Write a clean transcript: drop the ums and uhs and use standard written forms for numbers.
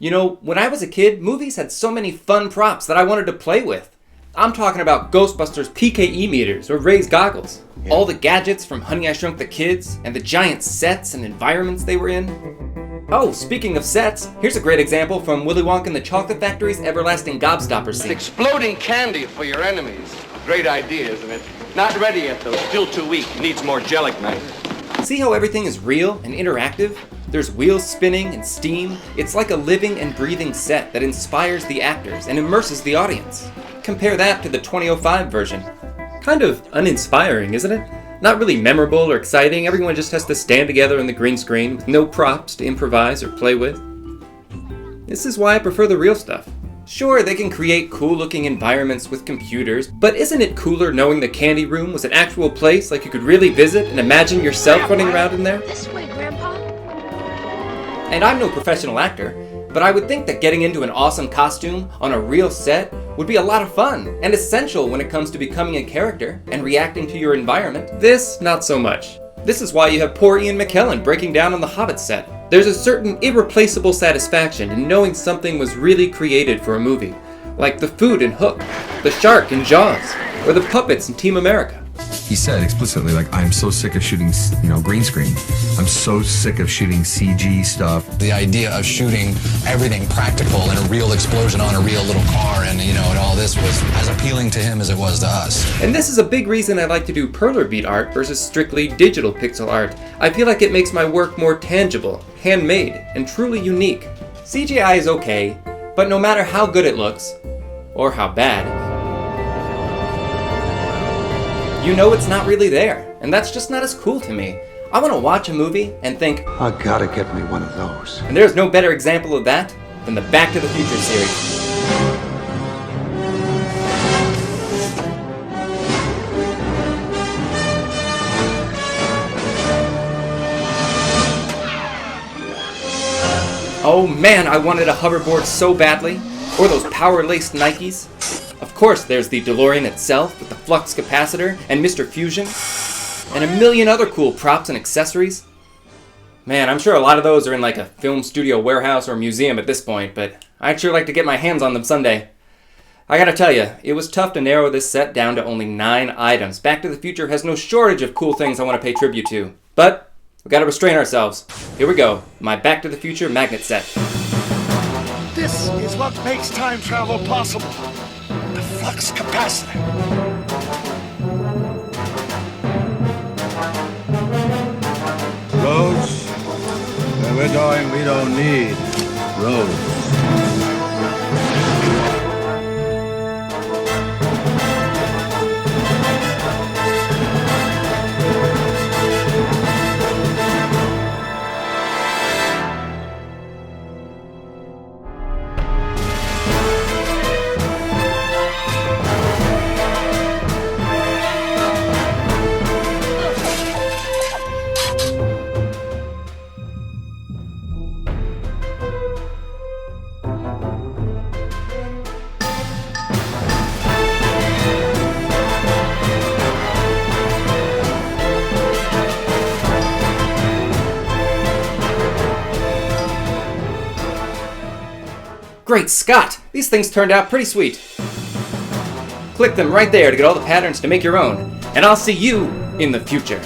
You know, when I was a kid, movies had so many fun props that I wanted to play with. I'm talking about Ghostbusters PKE meters or Ray's goggles. Yeah. All the gadgets from Honey, I Shrunk the Kids, and the giant sets and environments they were in. Oh, speaking of sets, here's a great example from Willy Wonka and the Chocolate Factory's everlasting gobstopper scene. Exploding candy for your enemies. Great idea, isn't it? Not ready yet, though. Still too weak. Needs more gelic night. See how everything is real and interactive? There's wheels spinning and steam. It's like a living and breathing set that inspires the actors and immerses the audience. Compare that to the 2005 version. Kind of uninspiring, isn't it? Not really memorable or exciting. Everyone just has to stand together on the green screen with no props to improvise or play with. This is why I prefer the real stuff. Sure, they can create cool-looking environments with computers, but isn't it cooler knowing the candy room was an actual place like you could really visit and imagine yourself running around in there? This way, Grandpa. And I'm no professional actor, but I would think that getting into an awesome costume on a real set would be a lot of fun and essential when it comes to becoming a character and reacting to your environment. This, not so much. This is why you have poor Ian McKellen breaking down on the Hobbit set. There's a certain irreplaceable satisfaction in knowing something was really created for a movie, like the food in Hook, the shark in Jaws, or the puppets in Team America. He said explicitly, like, I'm so sick of shooting, green screen. I'm so sick of shooting CG stuff. The idea of shooting everything practical and a real explosion on a real little car and all this was as appealing to him as it was to us. And this is a big reason I like to do Perler Bead art versus strictly digital pixel art. I feel like it makes my work more tangible, handmade, and truly unique. CGI is okay, but no matter how good it looks, or how bad, you know it's not really there, and that's just not as cool to me. I want to watch a movie and think, I gotta get me one of those. And there's no better example of that than the Back to the Future series. Oh man, I wanted a hoverboard so badly. Or those power-laced Nikes. Of course, there's the DeLorean itself with the flux capacitor and Mr. Fusion, and a million other cool props and accessories. Man, I'm sure a lot of those are in like a film studio warehouse or museum at this point, but I'd sure like to get my hands on them someday. I gotta tell you, it was tough to narrow this set down to only 9 items. Back to the Future has no shortage of cool things I want to pay tribute to. But we gotta restrain ourselves. Here we go, my Back to the Future magnet set. This is what makes time travel possible. The flux capacitor. Roads? Where we're going, we don't need roads. Great Scott! These things turned out pretty sweet. Click them right there to get all the patterns to make your own, and I'll see you in the future.